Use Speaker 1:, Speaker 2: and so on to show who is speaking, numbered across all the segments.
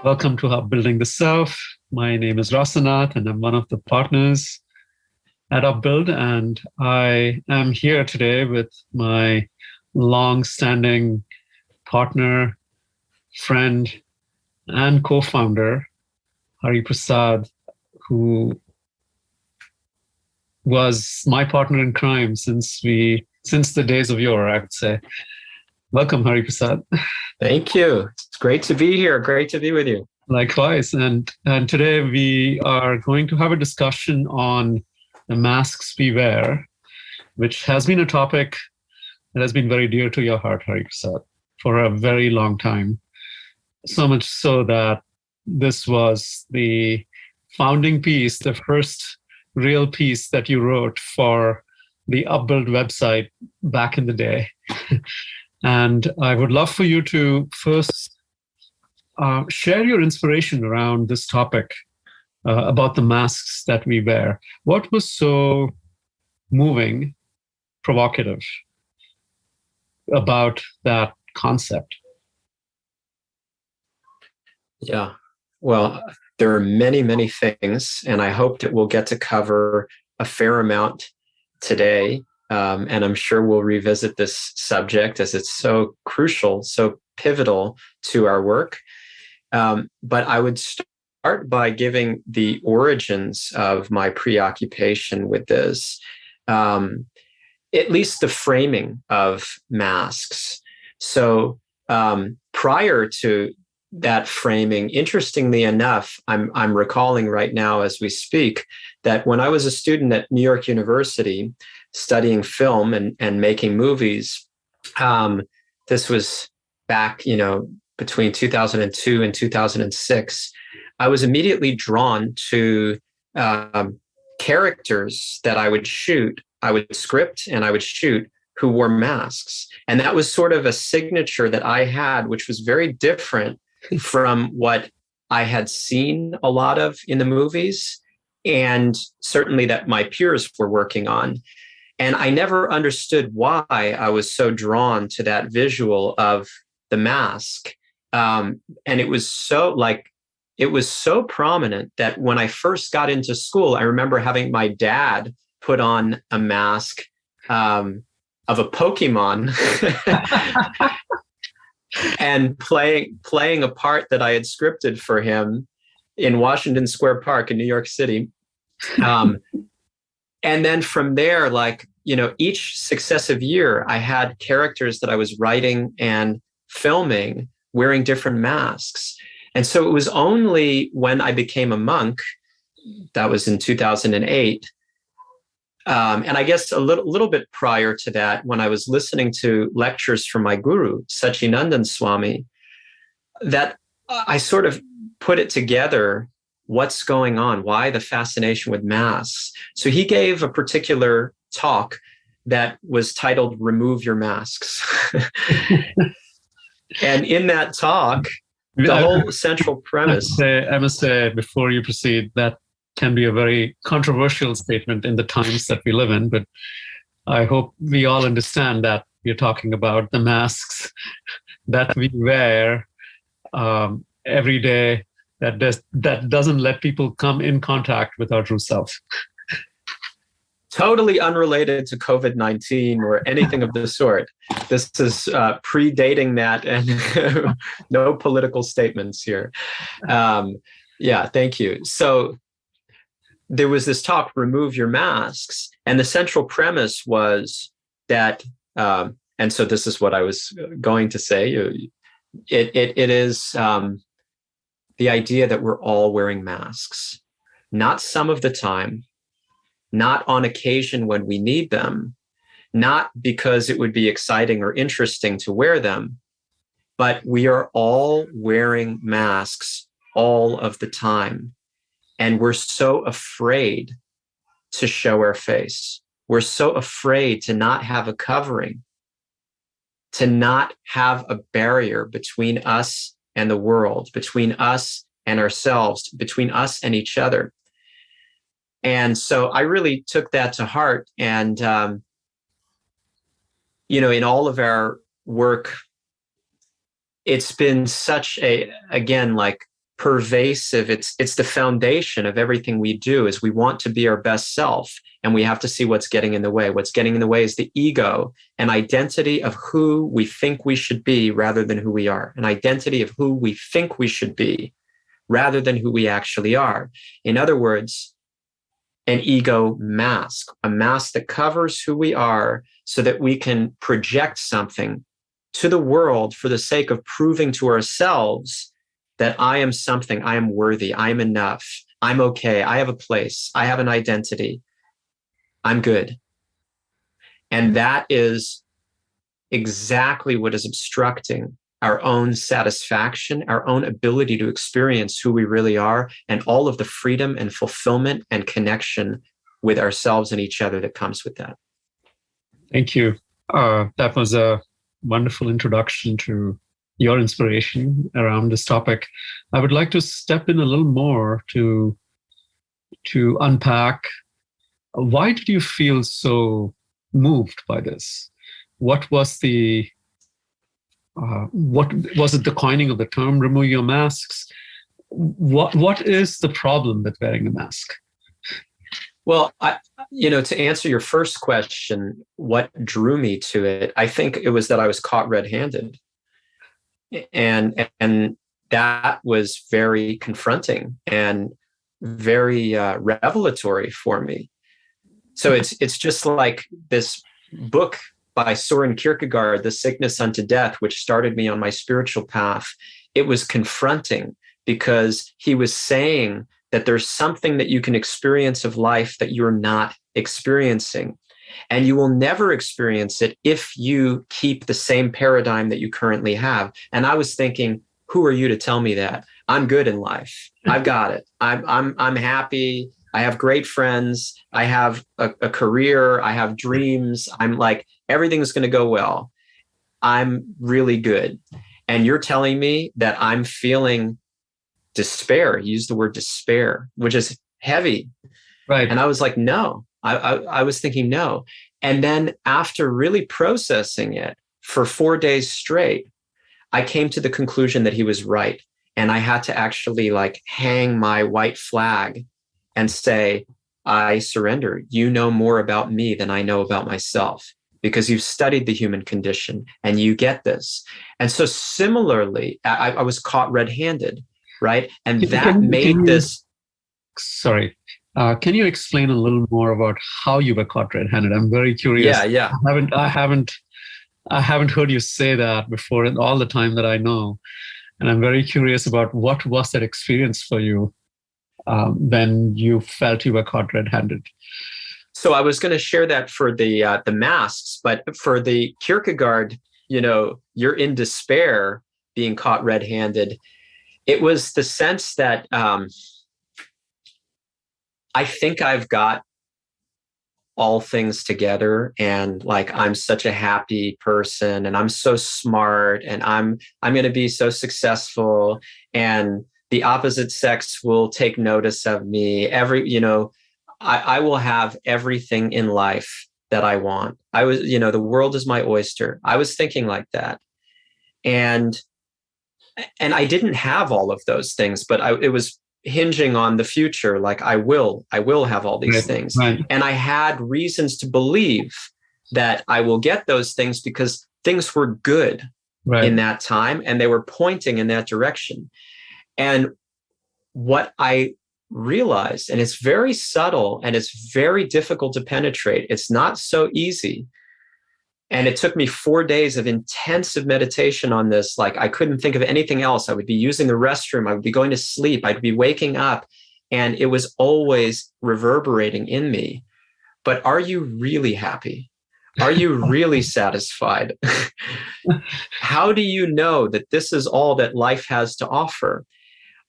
Speaker 1: Welcome to Upbuilding the Self. My name is Rasanath, and I'm one of the partners at Upbuild. And I am here today with my long-standing partner, friend, and co-founder, Hari Prasada, who was my partner in crime since the days of yore, I would say. Welcome, Hari Prasada.
Speaker 2: Thank you. It's great to be here. Great to be with you.
Speaker 1: Likewise. And today we are going to have a discussion on the masks we wear, which has been a topic that has been very dear to your heart, Hari Prasada, for a very long time. So much so that this was the founding piece, the first real piece that you wrote for the Upbuild website back in the day. And I would love for you to first share your inspiration around this topic about the masks that we wear. What was so moving, provocative about that concept?
Speaker 2: Yeah. Well, there are many, many things, and I hope that we'll get to cover a fair amount today. And I'm sure we'll revisit this subject as it's so crucial, so pivotal to our work. But I would start by giving the origins of my preoccupation with this, at least the framing of masks. So prior to that framing, interestingly enough, I'm recalling right now as we speak that when I was a student at New York University studying film and making movies, this was back, between 2002 and 2006, I was immediately drawn to characters that I would script and I would shoot who wore masks. And that was sort of a signature that I had, which was very different from what I had seen a lot of in the movies, and certainly that my peers were working on. And I never understood why I was so drawn to that visual of the mask. And it was so prominent that when I first got into school, I remember having my dad put on a mask of a Pokemon and playing a part that I had scripted for him in Washington Square Park in New York City. And then from there, each successive year, I had characters that I was writing and filming wearing different masks. And so it was only when I became a monk, that was in 2008, and I guess a little bit prior to that, when I was listening to lectures from my guru, Satchidananda Swami, that I sort of put it together. What's going on? Why the fascination with masks? So he gave a particular talk that was titled "Remove Your Masks." And in that talk, the whole central premise...
Speaker 1: I must say, before you proceed, that can be a very controversial statement in the times that we live in, but I hope we all understand that we're talking about the masks that we wear every day that doesn't let people come in contact with our true self.
Speaker 2: Totally unrelated to COVID-19 or anything of the sort. This is predating that, and no political statements here. Yeah, thank you. So there was this talk, "Remove Your Masks," and the central premise was that, and so this is what I was going to say. It is the idea that we're all wearing masks, not some of the time, not on occasion when we need them, not because it would be exciting or interesting to wear them, but we are all wearing masks all of the time. And we're so afraid to show our face. We're so afraid to not have a covering, to not have a barrier between us and the world, between us and ourselves, between us and each other. And so I really took that to heart. And, in all of our work, it's been such a, again, like pervasive. It's the foundation of everything we do. Is we want to be our best self, and we have to see what's getting in the way. What's getting in the way is the ego, an identity of who we think we should be rather than who we are, an identity of who we think we should be rather than who we actually are. In other words, an ego mask, a mask that covers who we are so that we can project something to the world for the sake of proving to ourselves that I am something, I am worthy, I am enough, I'm okay, I have a place, I have an identity, I'm good. And that is exactly what is obstructing our own satisfaction, our own ability to experience who we really are, and all of the freedom and fulfillment and connection with ourselves and each other that comes with that.
Speaker 1: Thank you. That was a wonderful introduction to your inspiration around this topic. I would like to step in a little more to unpack, why did you feel so moved by this? What was the what was it? The coining of the term "remove your masks"? What is the problem with wearing a mask?
Speaker 2: Well, to answer your first question, what drew me to it? I think it was that I was caught red-handed, and that was very confronting and very revelatory for me. So it's just like this book by Soren Kierkegaard, The Sickness Unto Death, which started me on my spiritual path. It was confronting because he was saying that there's something that you can experience of life that you're not experiencing. And you will never experience it if you keep the same paradigm that you currently have. And I was thinking, who are you to tell me that? I'm good in life. I've got it. I'm happy. I have great friends. I have a career. I have dreams. I'm like, everything's going to go well. I'm really good. And you're telling me that I'm feeling despair. He used the word despair, which is heavy.
Speaker 1: Right.
Speaker 2: And I was like, no. I was thinking no. And then after really processing it for 4 days straight, I came to the conclusion that he was right. And I had to actually like hang my white flag and say, I surrender. You know more about me than I know about myself, because you've studied the human condition and you get this. And so similarly, I was caught red-handed, right? And that made this.
Speaker 1: Sorry. Can you explain a little more about how you were caught red-handed? I'm very curious.
Speaker 2: Yeah.
Speaker 1: I haven't heard you say that before in all the time that I know. And I'm very curious about what was that experience for you when you felt you were caught red-handed.
Speaker 2: So I was going to share that for the masks, but for the Kierkegaard, you're in despair being caught red-handed. It was the sense that I think I've got all things together, and like I'm such a happy person, and I'm so smart, and I'm going to be so successful, and the opposite sex will take notice of me. I will have everything in life that I want. The world is my oyster. I was thinking like that. And I didn't have all of those things, but it was hinging on the future. Like I will have all these things.
Speaker 1: Right.
Speaker 2: And I had reasons to believe that I will get those things because things were good in that time and they were pointing in that direction. And what I realized, and it's very subtle and it's very difficult to penetrate. It's not so easy. And it took me 4 days of intensive meditation on this. Like I couldn't think of anything else. I would be using the restroom. I would be going to sleep. I'd be waking up, and it was always reverberating in me. But are you really happy? Are you really satisfied? How do you know that this is all that life has to offer?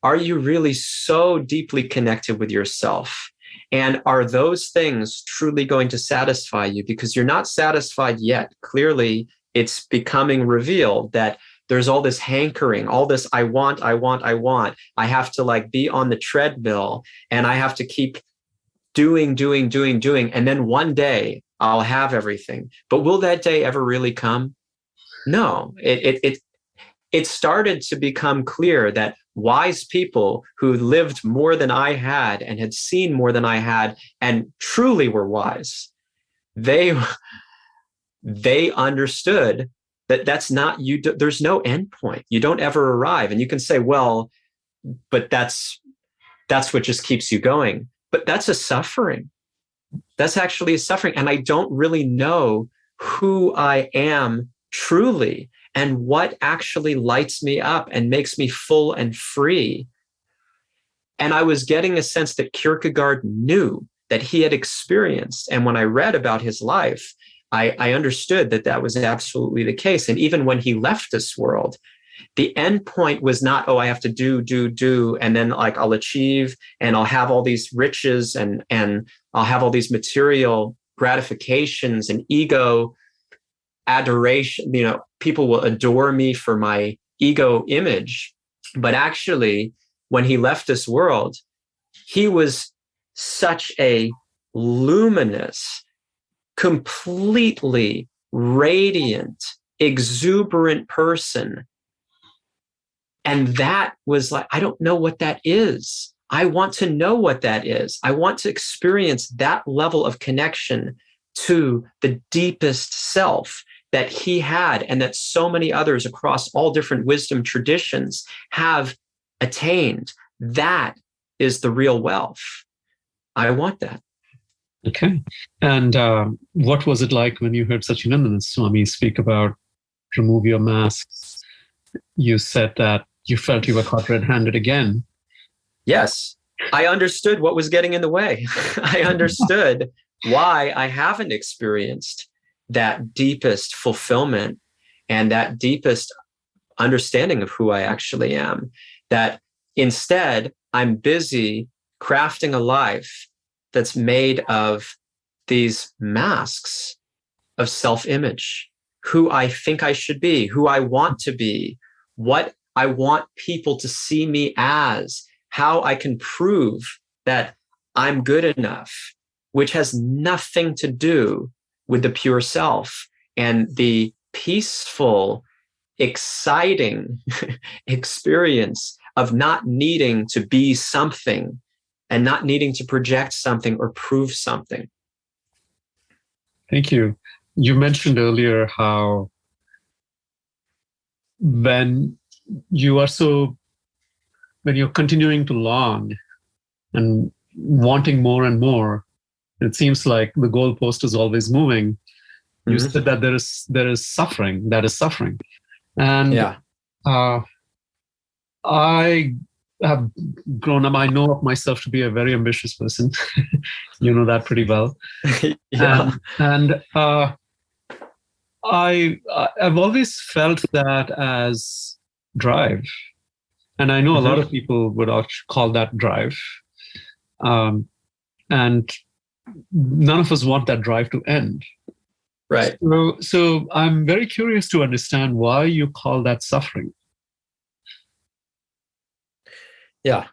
Speaker 2: Are you really so deeply connected with yourself? And are those things truly going to satisfy you? Because you're not satisfied yet. Clearly, it's becoming revealed that there's all this hankering, all this I want. I have to like be on the treadmill, and I have to keep doing. And then one day I'll have everything. But will that day ever really come? No, it started to become clear that wise people who lived more than I had seen more than I had and truly were wise, they understood that that's not you. There's no end point. You don't ever arrive. And you can say, well, but that's what just keeps you going. But that's a suffering. That's actually a suffering. And I don't really know who I am truly and what actually lights me up and makes me full and free. And I was getting a sense that Kierkegaard knew, that he had experienced. And when I read about his life, I understood that that was absolutely the case. And even when he left this world, the end point was not, oh, I have to do, and then like I'll achieve and I'll have all these riches and I'll have all these material gratifications and ego adoration. People will adore me for my ego image. But actually, when he left this world, he was such a luminous, completely radiant, exuberant person. And that was like, I don't know what that is. I want to know what that is. I want to experience that level of connection to the deepest self that he had and that so many others across all different wisdom traditions have attained. That is the real wealth. I want that.
Speaker 1: Okay. And what was it like when you heard Satchidananda Swami speak about remove your masks? You said that you felt you were caught red-handed again.
Speaker 2: Yes. I understood what was getting in the way. I understood why I haven't experienced that deepest fulfillment and that deepest understanding of who I actually am. That instead, I'm busy crafting a life that's made of these masks of self-image, who I think I should be, who I want to be, what I want people to see me as, how I can prove that I'm good enough, which has nothing to do with the pure self and the peaceful, exciting experience of not needing to be something and not needing to project something or prove something.
Speaker 1: Thank you. You mentioned earlier how when you're continuing to long and wanting more and more, it seems like the goalpost is always moving. You said that there is suffering. That is suffering. And
Speaker 2: yeah.
Speaker 1: I have grown up. I know of myself to be a very ambitious person. You know that pretty well.
Speaker 2: Yeah.
Speaker 1: And I've always felt that as drive. And I know a lot of people would call that drive. And none of us want that drive to end.
Speaker 2: Right.
Speaker 1: So I'm very curious to understand why you call that suffering.
Speaker 2: Yeah.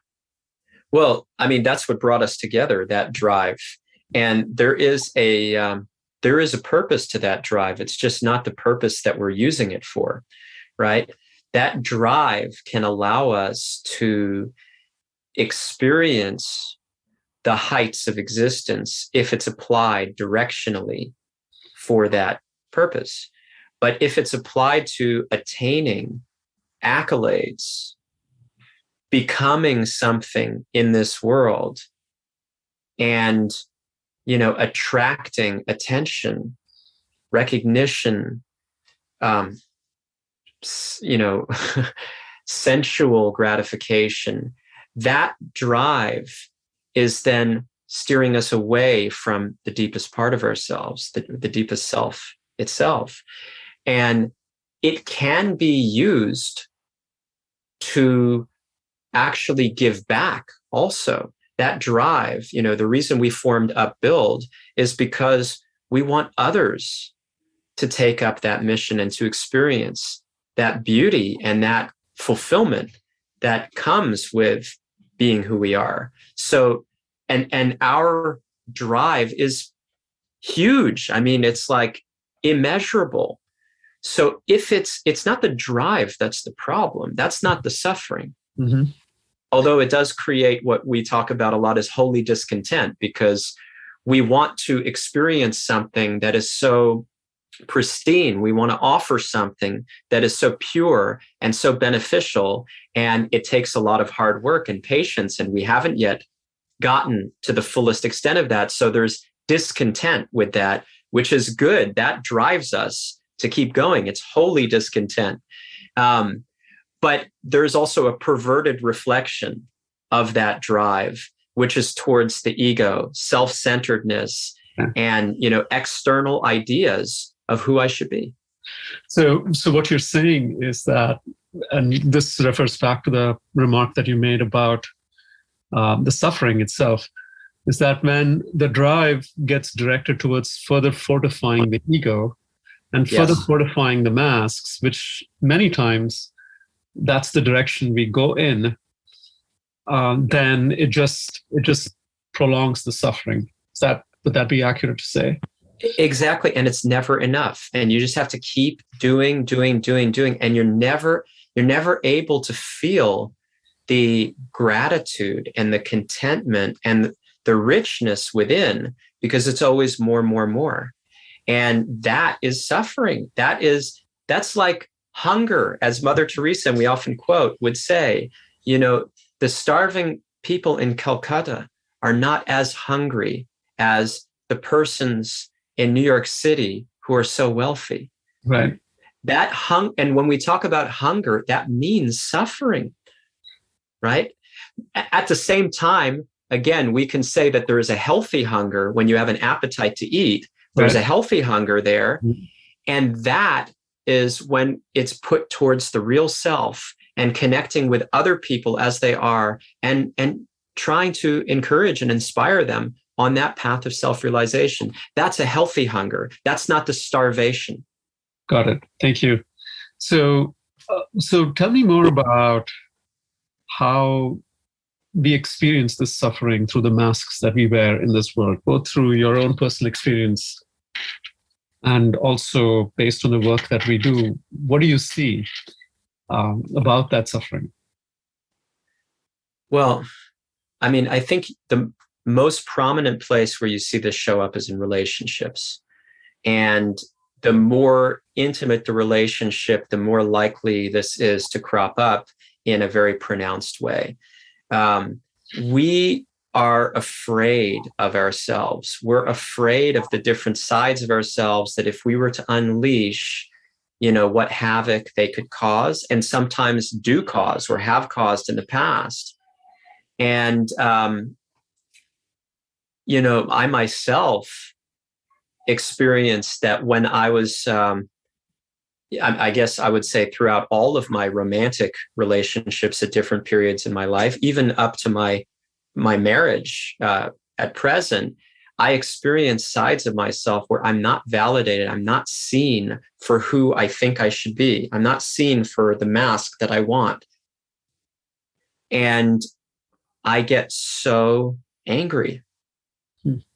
Speaker 2: Well, I mean, that's what brought us together, that drive. And there is a purpose to that drive. It's just not the purpose that we're using it for, right? That drive can allow us to experience the heights of existence if it's applied directionally for that purpose. But if it's applied to attaining accolades, becoming something in this world, and attracting attention, recognition, sensual gratification, that drive is then steering us away from the deepest part of ourselves, the deepest self itself. And it can be used to actually give back also. That drive, the reason we formed Upbuild is because we want others to take up that mission and to experience that beauty and that fulfillment that comes with being who we are. So, and our drive is huge. I mean, it's like immeasurable. So if it's not the drive that's the problem, that's not the suffering.
Speaker 1: Mm-hmm.
Speaker 2: Although it does create what we talk about a lot as holy discontent, because we want to experience something that is so pristine. We want to offer something that is so pure and so beneficial. And it takes a lot of hard work and patience. And we haven't yet gotten to the fullest extent of that. So there's discontent with that, which is good. That drives us to keep going. It's holy discontent. But there's also a perverted reflection of that drive, which is towards the ego, self-centeredness, and external ideas of who I should be.
Speaker 1: So what you're saying is that, and this refers back to the remark that you made about the suffering itself, is that when the drive gets directed towards further fortifying the ego and further fortifying the masks, which many times that's the direction we go in, then it just prolongs the suffering. Would that be accurate to say?
Speaker 2: Exactly. And it's never enough. And you just have to keep doing. And you're never able to feel the gratitude and the contentment and the richness within, because it's always more. And that is suffering. That's like hunger, as Mother Teresa, and we often quote, would say, the starving people in Calcutta are not as hungry as the persons in New York City who are so wealthy.
Speaker 1: Right.
Speaker 2: And when we talk about hunger, that means suffering, right? At the same time, again, we can say that there is a healthy hunger when you have an appetite to eat. There's a healthy hunger there. Mm-hmm. And that is when it's put towards the real self and connecting with other people as they are, and trying to encourage and inspire them on that path of self-realization. That's a healthy hunger. That's not the starvation.
Speaker 1: Got it. Thank you. So tell me more about how we experience this suffering through the masks that we wear in this world, both through your own personal experience and also based on the work that we do. What do you see about that suffering?
Speaker 2: Well, I mean, I think the most prominent place where you see this show up is in relationships. And the more intimate the relationship, the more likely this is to crop up in a very pronounced way. We are afraid of ourselves. We're afraid of the different sides of ourselves that if we were to unleash, what havoc they could cause, and sometimes do cause or have caused in the past. And, I myself experienced that when I was, I guess I would say throughout all of my romantic relationships at different periods in my life, even up to my marriage at present, I experienced sides of myself where I'm not validated. I'm not seen for who I think I should be. I'm not seen for the mask that I want. And I get so angry.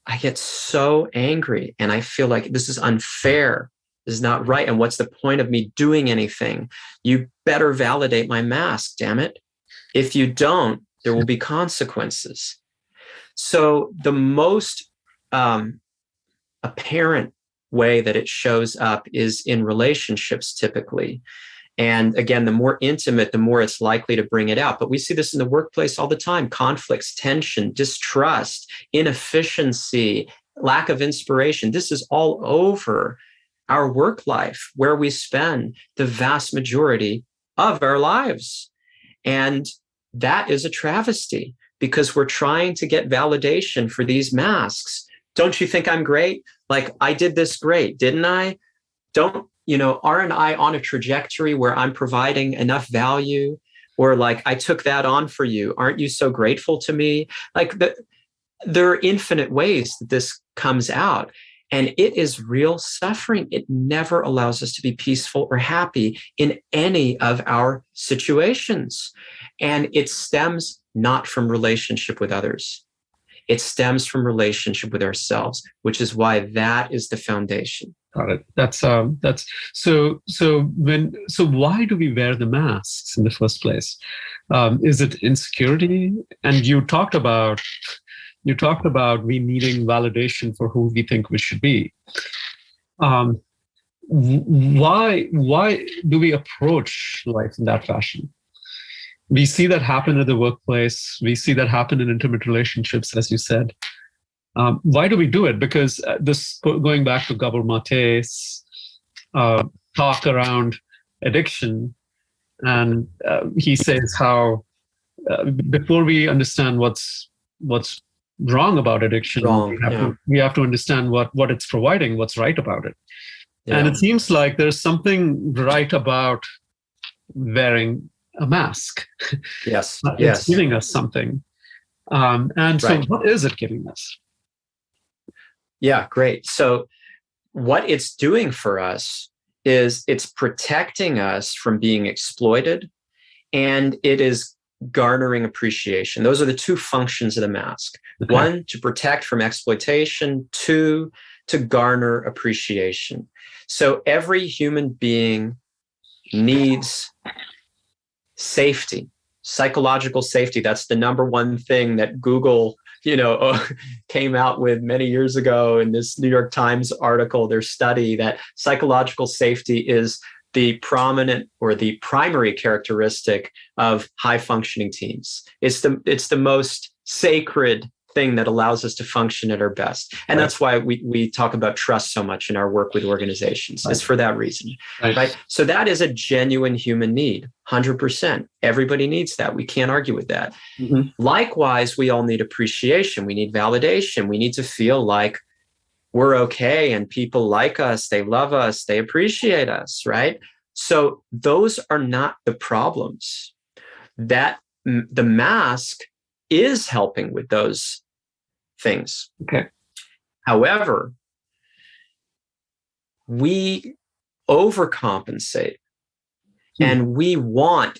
Speaker 2: I get so angry, and I feel like this is unfair. This is not right. And what's the point of me doing anything? You better validate my mask, damn it. If you don't, there will be consequences. So the most apparent way that it shows up is in relationships typically. And again, the more intimate, the more it's likely to bring it out. But we see this in the workplace all the time: conflicts, tension, distrust, inefficiency, lack of inspiration. This is all over our work life, where we spend the vast majority of our lives. And that is a travesty, because we're trying to get validation for these masks. Don't you think I'm great? Like, I did this great, didn't I? Aren't I on a trajectory where I'm providing enough value? Or like, I took that on for you. Aren't you so grateful to me? Like, there are infinite ways that this comes out. And it is real suffering. It never allows us to be peaceful or happy in any of our situations. And it stems not from relationship with others. It stems from relationship with ourselves, which is why that is the foundation.
Speaker 1: Got it. That's so. So why do we wear the masks in the first place? Is it insecurity? And you talked about we needing validation for who we think we should be. Why do we approach life in that fashion? We see that happen at the workplace. We see that happen in intimate relationships, as you said. Why do we do it? Because this, going back to Gabor Mate's talk around addiction, and he says how before we understand what's wrong about addiction, we have to understand what it's providing, what's right about it. Yeah. And it seems like there's something right about wearing a mask.
Speaker 2: Yes.
Speaker 1: It's giving us something. And so what is it giving us?
Speaker 2: Yeah, great. So what it's doing for us is it's protecting us from being exploited, and it is garnering appreciation. Those are the two functions of the mask. Okay. One, to protect from exploitation. Two, to garner appreciation. So every human being needs safety, psychological safety. That's the number one thing that Google, came out with many years ago in this New York Times article, their study, that psychological safety is the prominent or the primary characteristic of high functioning teams. It's the most sacred thing that allows us to function at our best. And that's why we talk about trust so much in our work with organizations. It's for that reason, right? So that is a genuine human need, 100%. Everybody needs that. We can't argue with that. Mm-hmm. Likewise, we all need appreciation. We need validation. We need to feel like we're okay and people like us, they love us, they appreciate us, right? So those are not the problems. That the mask is helping with those things.
Speaker 1: Okay.
Speaker 2: However, we overcompensate and we want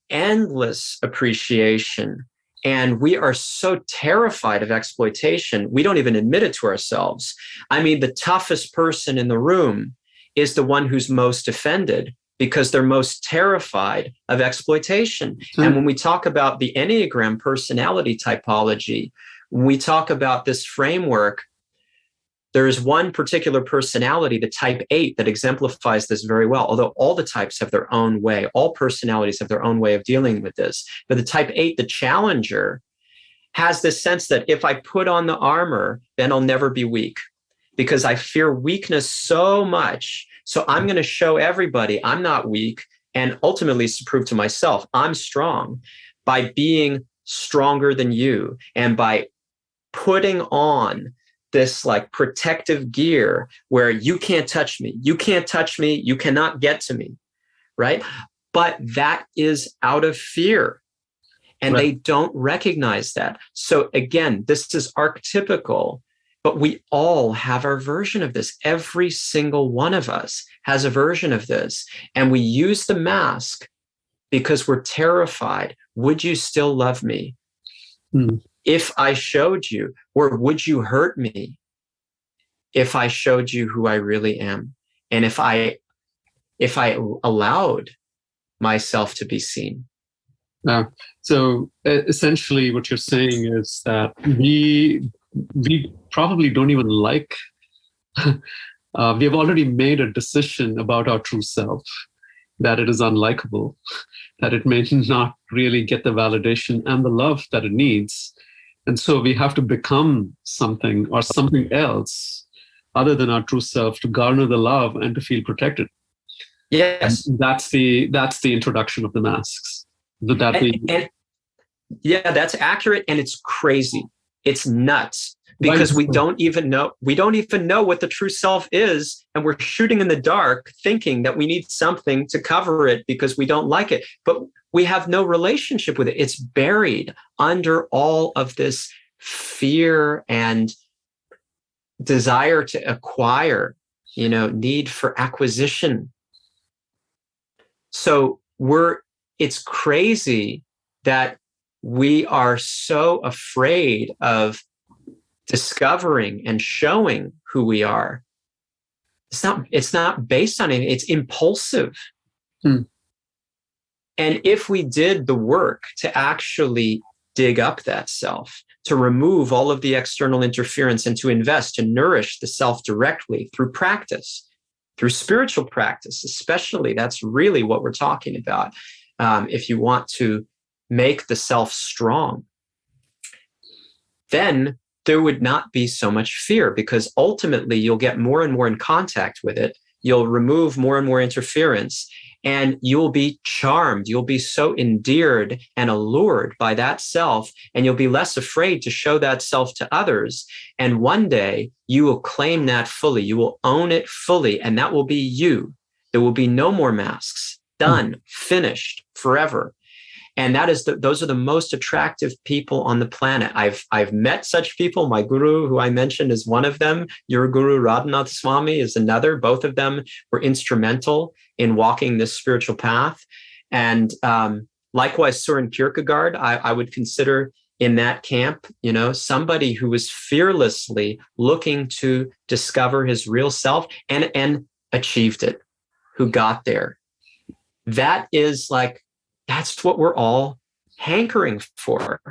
Speaker 2: endless appreciation, and we are so terrified of exploitation, we don't even admit it to ourselves. I mean, the toughest person in the room is the one who's most offended, because they're most terrified of exploitation. Mm-hmm. And when we talk about the Enneagram personality typology, when we talk about this framework, there is one particular personality, the type 8, that exemplifies this very well. Although all the types have their own way, all personalities have their own way of dealing with this. But the type 8, the challenger, has this sense that if I put on the armor, then I'll never be weak, because I fear weakness so much. So I'm going to show everybody I'm not weak, and ultimately to prove to myself I'm strong by being stronger than you, and by putting on this like protective gear where you can't touch me, you can't touch me, you cannot get to me, right? But that is out of fear, and they don't recognize that. So again, this is archetypical, but we all have our version of this. Every single one of us has a version of this, and we use the mask because we're terrified. Would you still love me? If I showed you, or would you hurt me if I showed you who I really am? And if I allowed myself to be seen.
Speaker 1: So essentially what you're saying is that we probably don't even like, we have already made a decision about our true self, that it is unlikable, that it may not really get the validation and the love that it needs. And so we have to become something or something else other than our true self to garner the love and to feel protected.
Speaker 2: Yes.
Speaker 1: And that's the introduction of the masks. Would that be?
Speaker 2: Yeah, that's accurate. And it's crazy. It's nuts, because we don't even know what the true self is. And we're shooting in the dark thinking that we need something to cover it because we don't like it. But we have no relationship with it. It's buried under all of this fear and desire to acquire, need for acquisition. So it's crazy that we are so afraid of discovering and showing who we are, it's not based on anything, it's impulsive. And if we did the work to actually dig up that self, to remove all of the external interference and to invest, to nourish the self directly through practice, through spiritual practice, especially, that's really what we're talking about. If you want to make the self strong, then there would not be so much fear, because ultimately you'll get more and more in contact with it. You'll remove more and more interference, and you'll be charmed. You'll be so endeared and allured by that self, and you'll be less afraid to show that self to others. And one day you will claim that fully. You will own it fully, and that will be you. There will be no more masks. Done, finished, forever. And those are the most attractive people on the planet. I've met such people. My guru, who I mentioned, is one of them. Your guru, Rasanath Swami, is another. Both of them were instrumental in walking this spiritual path. And likewise, Søren Kierkegaard, I would consider in that camp, somebody who was fearlessly looking to discover his real self and achieved it, who got there. That's what we're all hankering for.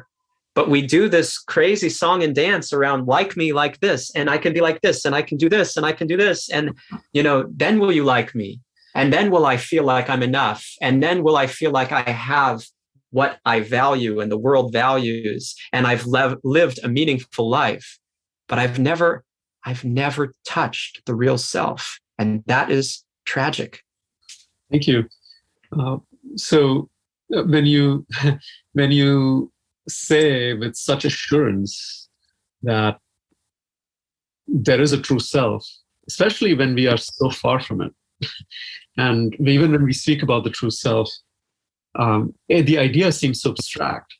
Speaker 2: But we do this crazy song and dance around like me, like this, and I can be like this, and I can do this, and I can do this. And, then will you like me? And then will I feel like I'm enough? And then will I feel like I have what I value and the world values, and I've lived a meaningful life? But I've never touched the real self. And that is tragic.
Speaker 1: Thank you. So when you say with such assurance that there is a true self, especially when we are so far from it, and even when we speak about the true self, the idea seems so abstract,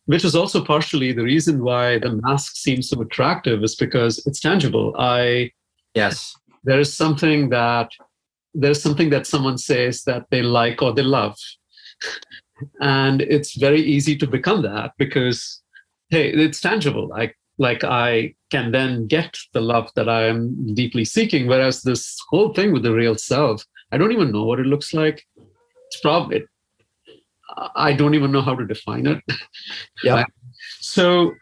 Speaker 1: which is also partially the reason why the mask seems so attractive, is because it's tangible.
Speaker 2: Yes.
Speaker 1: There's something that someone says that they like or they love. And it's very easy to become that because, hey, it's tangible. Like I can then get the love that I am deeply seeking. Whereas this whole thing with the real self, I don't even know what it looks like. It's probably, I don't even know how to define it.
Speaker 2: Yeah.
Speaker 1: So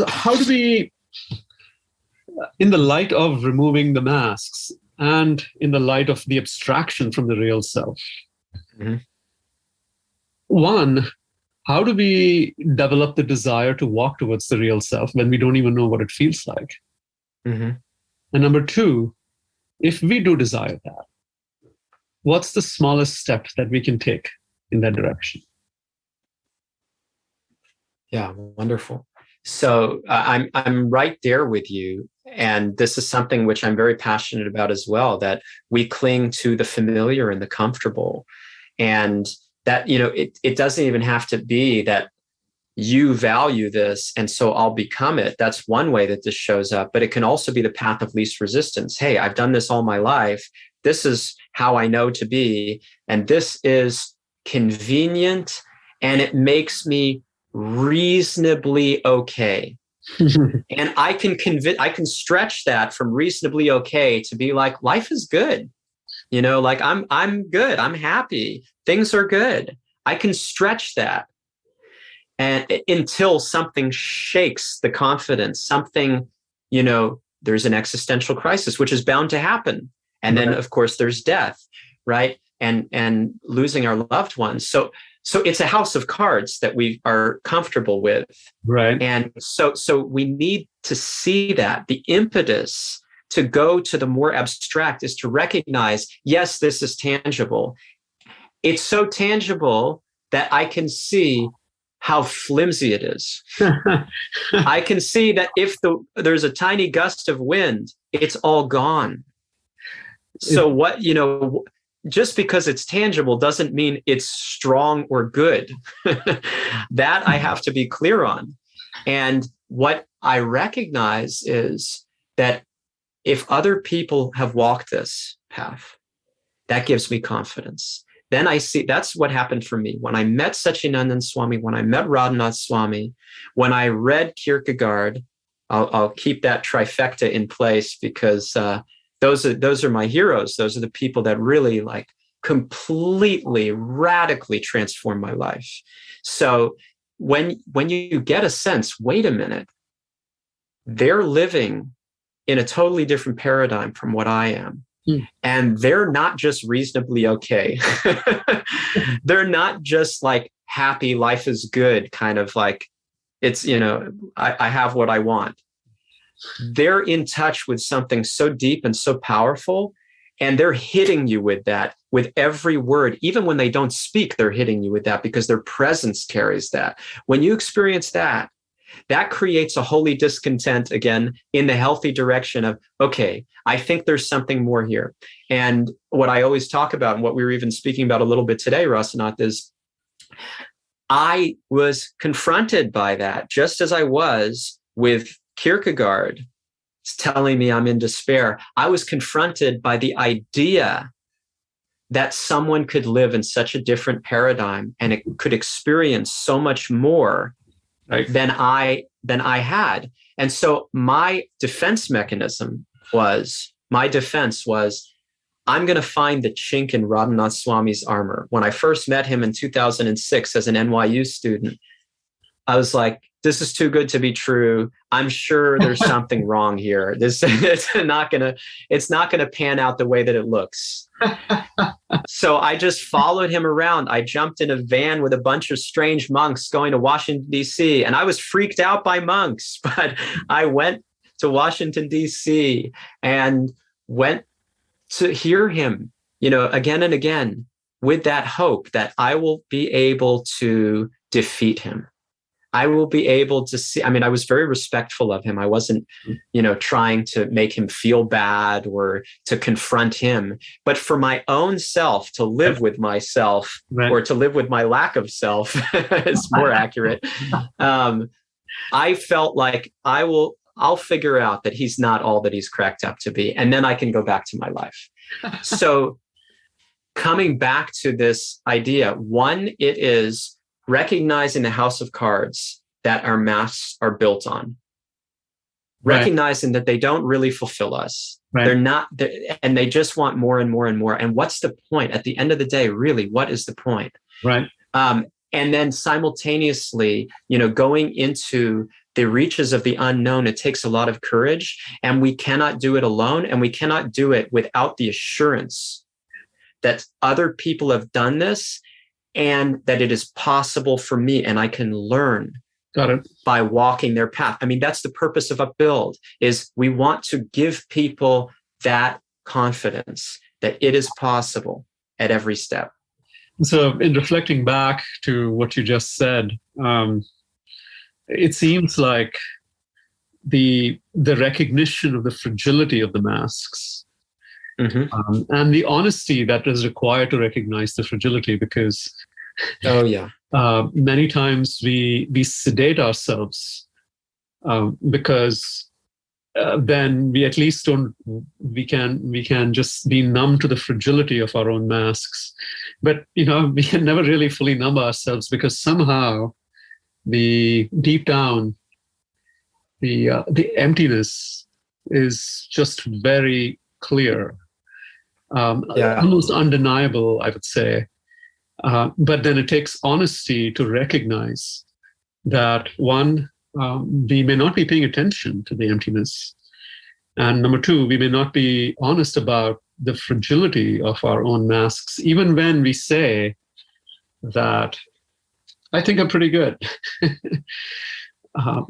Speaker 1: how do we, in the light of removing the masks and in the light of the abstraction from the real self, one, how do we develop the desire to walk towards the real self when we don't even know what it feels like? And number two, if we do desire that, what's the smallest step that we can take in that direction?
Speaker 2: Yeah, wonderful. So I'm right there with you. And this is something which I'm very passionate about as well, that we cling to the familiar and the comfortable. And that, it doesn't even have to be that you value this and so I'll become it. That's one way that this shows up, but it can also be the path of least resistance. Hey, I've done this all my life. This is how I know to be. And this is convenient and it makes me reasonably okay. And I can stretch that from reasonably okay to be like, life is good. Like I'm good. I'm happy. Things are good. I can stretch that. And until something shakes the confidence, something, there's an existential crisis, which is bound to happen. And then of course there's death, right? And losing our loved ones. So it's a house of cards that we are comfortable with.
Speaker 1: Right.
Speaker 2: And so we need to see that the impetus to go to the more abstract is to recognize, yes, this is tangible. It's so tangible that I can see how flimsy it is. I can see that if there's a tiny gust of wind, it's all gone. So just because it's tangible doesn't mean it's strong or good. That I have to be clear on. And what I recognize is that if other people have walked this path, that gives me confidence. Then I see that's what happened for me. When I met Satchidananda Swami, when I met Rasanath Swami, when I read Kierkegaard, I'll keep that trifecta in place because those are my heroes. Those are the people that really like completely, radically transform my life. So when you get a sense, wait a minute, they're living in a totally different paradigm from what I am. And they're not just reasonably okay. They're not just like happy, life is good, kind of like it's, I have what I want. They're in touch with something so deep and so powerful, and they're hitting you with that, with every word. Even when they don't speak, they're hitting you with that because their presence carries that. When you experience that, that creates a holy discontent again in the healthy direction of, okay, I think there's something more here. And what I always talk about, and what we were even speaking about a little bit today, Rasanath, is I was confronted by that just as I was with Kierkegaard telling me I'm in despair. I was confronted by the idea that someone could live in such a different paradigm and it could experience so much more than I had. And so my defense was, I'm going to find the chink in Radhanath Swami's armor. When I first met him in 2006 as an NYU student, I was like, this is too good to be true. I'm sure there's something wrong here. It's not gonna pan out the way that it looks. So I just followed him around. I jumped in a van with a bunch of strange monks going to Washington, D.C. And I was freaked out by monks, but I went to Washington, D.C. and went to hear him, again and again, with that hope that I will be able to defeat him. I will be able to see. I mean, I was very respectful of him. I wasn't, trying to make him feel bad or to confront him, but for my own self, to live with myself, or to live with my lack of self is more accurate. I felt like I'll figure out that he's not all that he's cracked up to be, and then I can go back to my life. So coming back to this idea, one, it is recognizing the house of cards that our masks are built on, recognizing that they don't really fulfill us. They're not, and they just want more and more and more. And what's the point at the end of the day? Really, what is the point? And then simultaneously, going into the reaches of the unknown, it takes a lot of courage, and we cannot do it alone, and we cannot do it without the assurance that other people have done this and that it is possible for me, and I can learn by walking their path. I mean, that's the purpose of Upbuild, is we want to give people that confidence that it is possible at every step.
Speaker 1: So in reflecting back to what you just said, it seems like the recognition of the fragility of the masks, and the honesty that is required to recognize the fragility, because many times we sedate ourselves because then we at least we can just be numb to the fragility of our own masks. But we can never really fully numb ourselves, because somehow deep down the emptiness is just very clear, almost undeniable, I would say. But then it takes honesty to recognize that, one, we may not be paying attention to the emptiness. And number two, we may not be honest about the fragility of our own masks, even when we say that, I think I'm pretty good.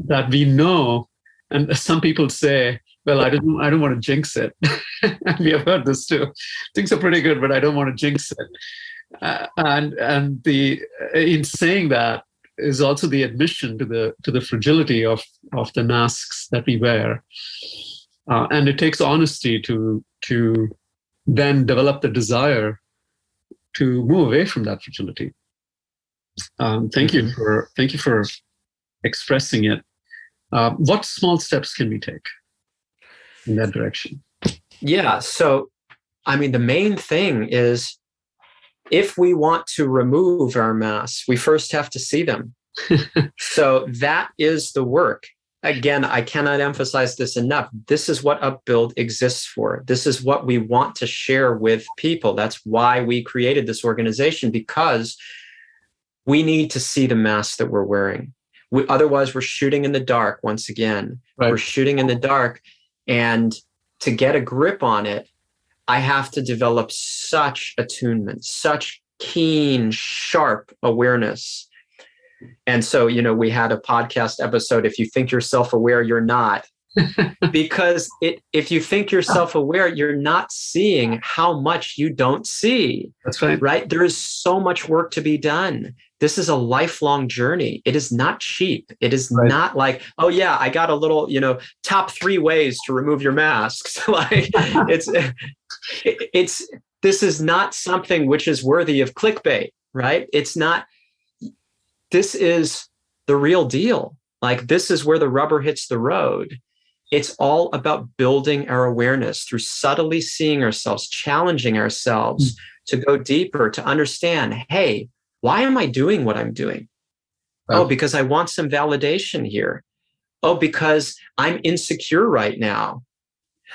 Speaker 1: That we know, and some people say, well, I don't want to jinx it. We have heard this too. Things are pretty good, but I don't want to jinx it. And in saying that is also the admission to the fragility of the masks that we wear, and it takes honesty to then develop the desire to move away from that fragility. Thank you for expressing it. What small steps can we take in that direction?
Speaker 2: Yeah. So, I mean, the main thing is, if we want to remove our masks, we first have to see them. So that is the work. again, I cannot emphasize this enough. This is what Upbuild exists for. This is what we want to share with people. That's why we created this organization, because we need to see the mask that we're wearing. Otherwise, we're shooting in the dark once again.
Speaker 1: Right.
Speaker 2: We're shooting in the dark. And to get a grip on it, I have to develop such attunement, such keen, sharp awareness. And so, we had a podcast episode, if you think you're self-aware, you're not. Because if you think you're self-aware, you're not seeing how much you don't see.
Speaker 1: That's right.
Speaker 2: Right? There is so much work to be done. This is a lifelong journey. It is not cheap. It is not like, oh yeah, I got a little, top 3 ways to remove your masks. Like this is not something which is worthy of clickbait, right? It's not. This is the real deal. Like, this is where the rubber hits the road. It's all about building our awareness through subtly seeing ourselves, challenging ourselves to go deeper, to understand, hey, why am I doing what I'm doing? Oh, because I want some validation here. Oh, because I'm insecure right now.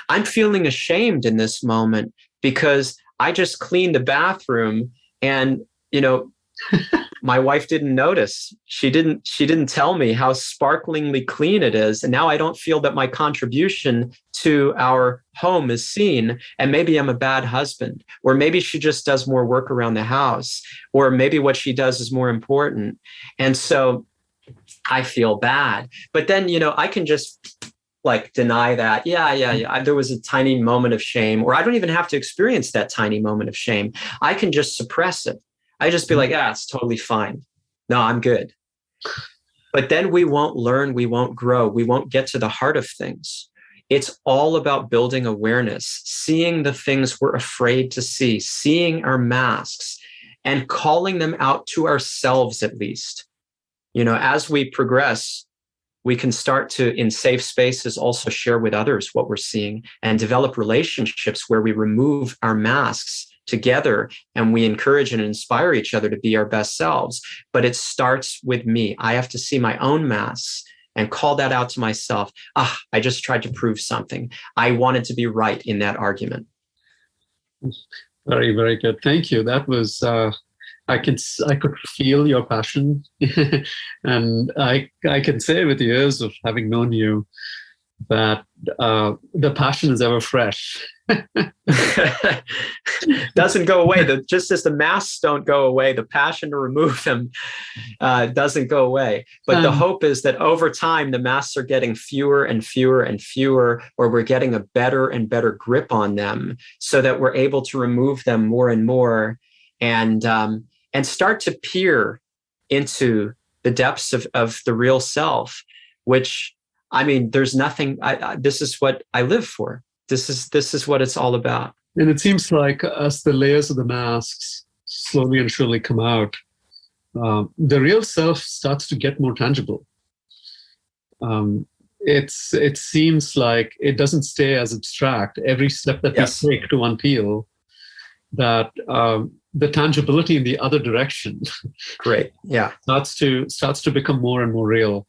Speaker 2: I'm feeling ashamed in this moment because I just cleaned the bathroom and, my wife didn't notice. She didn't tell me how sparklingly clean it is. And now I don't feel that my contribution to our home is seen. And maybe I'm a bad husband, or maybe she just does more work around the house, or maybe what she does is more important. And so I feel bad. But then, I can just deny that. Yeah. There was a tiny moment of shame, or I don't even have to experience that tiny moment of shame. I can just suppress it. I just be like, it's totally fine. No, I'm good. But then we won't learn, we won't grow, we won't get to the heart of things. It's all about building awareness, seeing the things we're afraid to see, seeing our masks, and calling them out to ourselves at least. As we progress, we can start to, in safe spaces, also share with others what we're seeing and develop relationships where we remove our masks together and we encourage and inspire each other to be our best selves. But it starts with me. I have to see my own masks and call that out to myself. I just tried to prove something. I wanted to be right in that argument.
Speaker 1: Very, very good. Thank you. That was, I could feel your passion. And I can say with years of having known you that the passion is ever fresh.
Speaker 2: Doesn't go away. Just as the masks don't go away, the passion to remove them doesn't go away. But the hope is that over time, the masks are getting fewer and fewer and fewer, or we're getting a better and better grip on them so that we're able to remove them more and more and start to peer into the depths of the real self, which, there's nothing, this is what I live for. This is what it's all about.
Speaker 1: And it seems like as the layers of the masks slowly and surely come out, the real self starts to get more tangible. It seems like it doesn't stay as abstract. Every step that we take to unpeel, that the tangibility in the other direction,
Speaker 2: great, yeah,
Speaker 1: starts to become more and more real.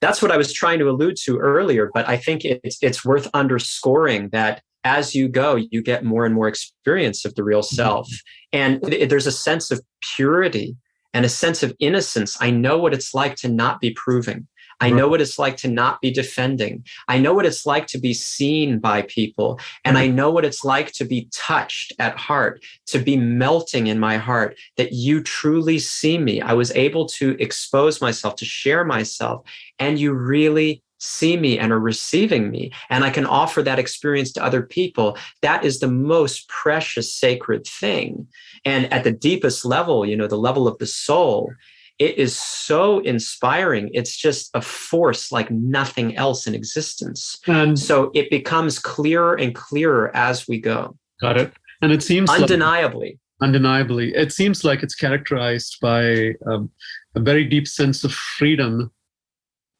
Speaker 2: That's what I was trying to allude to earlier, but I think it's worth underscoring that as you go, you get more and more experience of the real self. And there's a sense of purity and a sense of innocence. I know what it's like to not be proving. I know what it's like to not be defending. I know what it's like to be seen by people. And I know what it's like to be touched at heart, to be melting in my heart, that you truly see me. I was able to expose myself, to share myself, and you really see me and are receiving me. And I can offer that experience to other people. That is the most precious, sacred thing. And at the deepest level, the level of the soul, it is so inspiring. It's just a force like nothing else in existence. And so it becomes clearer and clearer as we go.
Speaker 1: Got it. And it seems
Speaker 2: undeniably.
Speaker 1: It seems like it's characterized by a very deep sense of freedom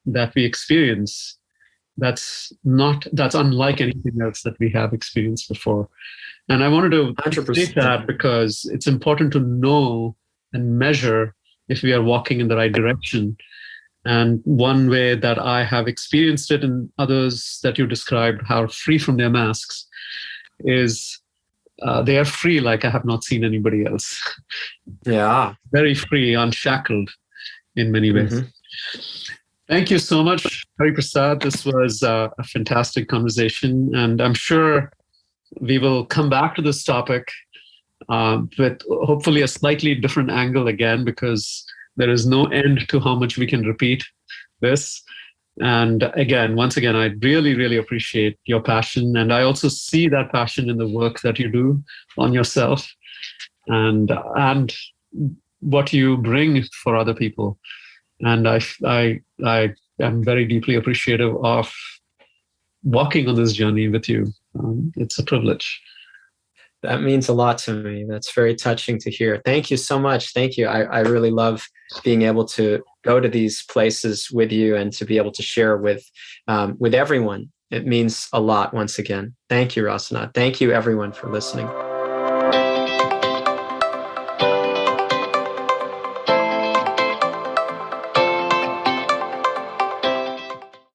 Speaker 1: that we experience. That's unlike anything else that we have experienced before. And I wanted to
Speaker 2: 100%.
Speaker 1: say that because it's important to know and measure if we are walking in the right direction. And one way that I have experienced it, and others that you described how free from their masks, is they are free like I have not seen anybody else.
Speaker 2: Yeah.
Speaker 1: Very free, unshackled in many ways. Thank you so much, Hari Prasad. This was a fantastic conversation, and I'm sure we will come back to this topic with hopefully a slightly different angle again, because there is no end to how much we can repeat this. And again, once again, I really, really appreciate your passion. And I also see that passion in the work that you do on yourself and what you bring for other people. And I am very deeply appreciative of walking on this journey with you. It's a privilege.
Speaker 2: That means a lot to me. That's very touching to hear. Thank you so much. Thank you. I really love being able to go to these places with you and to be able to share with everyone. It means a lot once again. Thank you, Rasanath. Thank you, everyone, for listening.